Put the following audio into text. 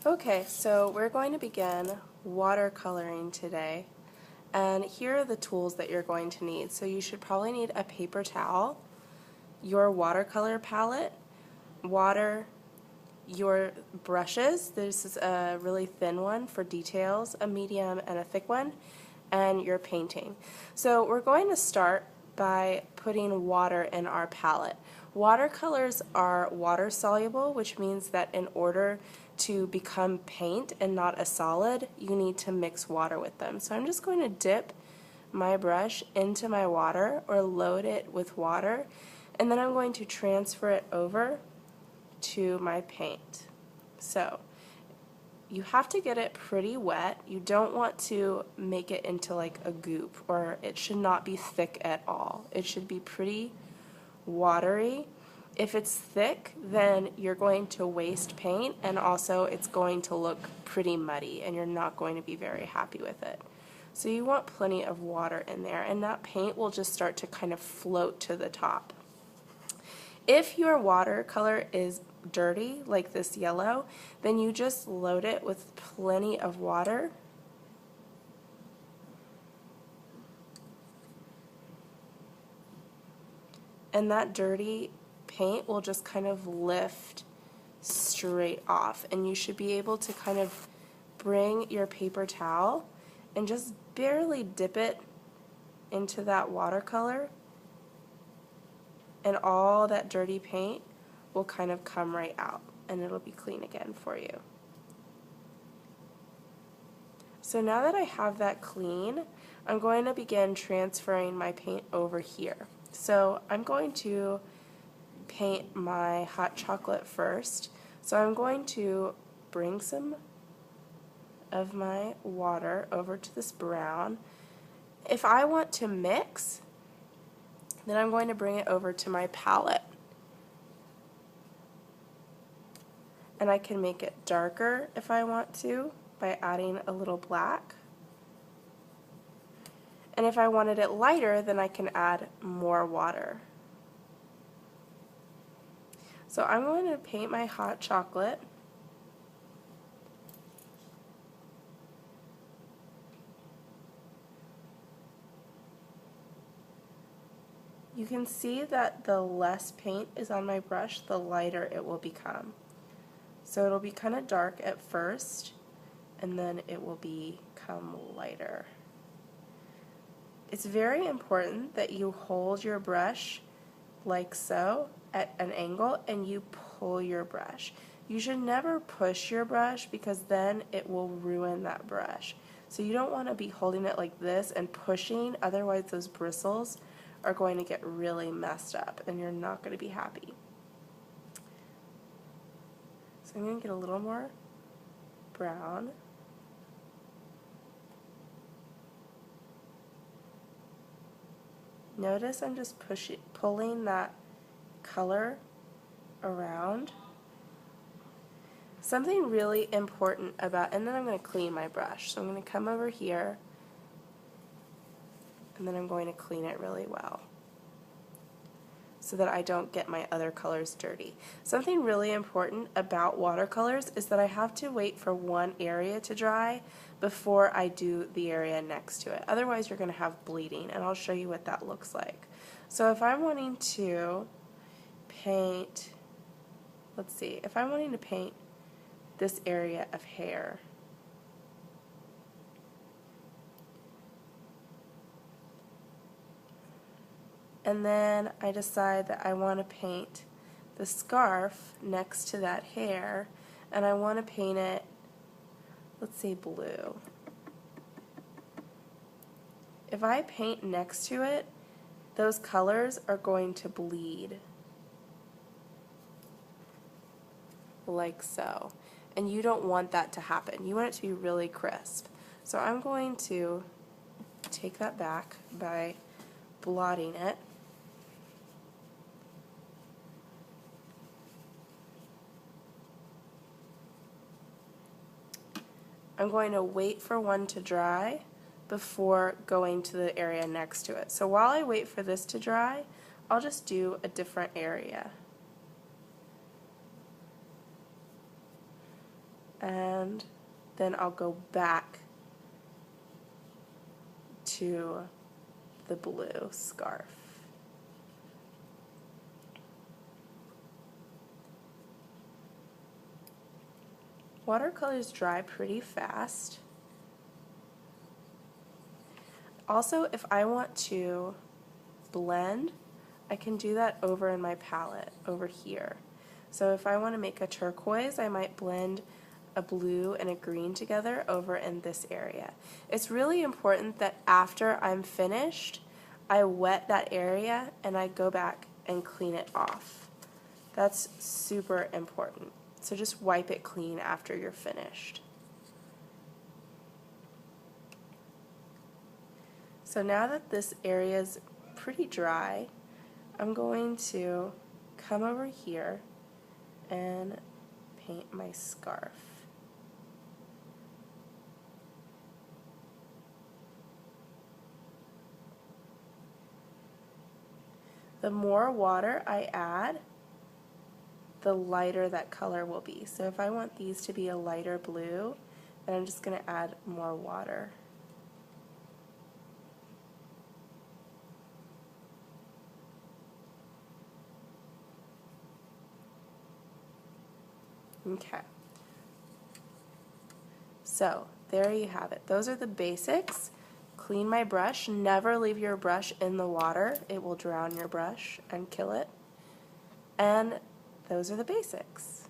Okay, so we're going to begin watercoloring today, and here are the tools that you're going to need. So you should probably need a paper towel, your watercolor palette, water, your brushes. This is a really thin one for details, a medium and a thick one, and your painting. So we're going to start by putting water in our palette. Watercolors are water soluble, which means that in order to become paint and not a solid, you need to mix water with them. So I'm just going to dip my brush into my water or load it with water, and then I'm going to transfer it over to my paint. So you have to get it pretty wet. You don't want to make it into like a goop, or it should not be thick at all. It should be pretty watery. If it's thick, then you're going to waste paint, and also it's going to look pretty muddy and you're not going to be very happy with it. So you want plenty of water in there, and that paint will just start to kind of float to the top. If your watercolor is dirty, like this yellow, then you just load it with plenty of water. And that dirty paint will just kind of lift straight off, and you should be able to kind of bring your paper towel and just barely dip it into that watercolor, and all that dirty paint will kind of come right out and it'll be clean again for you. So now that I have that clean, I'm going to begin transferring my paint over here. So I'm going to paint my hot chocolate first. So I'm going to bring some of my water over to this brown. If I want to mix, then I'm going to bring it over to my palette. And I can make it darker if I want to by adding a little black. And if I wanted it lighter, then I can add more water. So I'm going to paint my hot chocolate. You can see that the less paint is on my brush, the lighter it will become. So it'll be kind of dark at first, and then it will become lighter. It's very important that you hold your brush like so at an angle, and you pull your brush. You should never push your brush, because then it will ruin that brush. So you don't want to be holding it like this and pushing, otherwise those bristles are going to get really messed up and you're not going to be happy. So I'm going to get a little more brown. Notice I'm just pulling that color around. Something really important about, and then I'm going to clean my brush. So I'm going to come over here, and then I'm going to clean it really well so that I don't get my other colors dirty. Something really important about watercolors is that I have to wait for one area to dry before I do the area next to it. Otherwise you're going to have bleeding, and I'll show you what that looks like. So if I'm wanting to paint, let's see, if I'm wanting to paint this area of hair, and then I decide that I want to paint the scarf next to that hair, and I want to paint it, let's say blue. If I paint next to it, those colors are going to bleed like so, and you don't want that to happen. You want it to be really crisp. So I'm going to take that back by blotting it. I'm going to wait for one to dry before going to the area next to it. So while I wait for this to dry, I'll just do a different area. and then I'll go back to the blue scarf. Watercolors dry pretty fast. Also, if I want to blend, I can do that over in my palette, over here. So if I want to make a turquoise, I might blend a blue and a green together over in this area. It's really important that after I'm finished, I wet that area and I go back and clean it off. That's super important. So just wipe it clean after you're finished. So now that this area is pretty dry, I'm going to come over here and paint my scarf. The more water I add, the lighter that color will be. So if I want these to be a lighter blue, then I'm just going to add more water. Okay. So there you have it. Those are the basics. Clean my brush. Never leave your brush in the water. It will drown your brush and kill it. And those are the basics.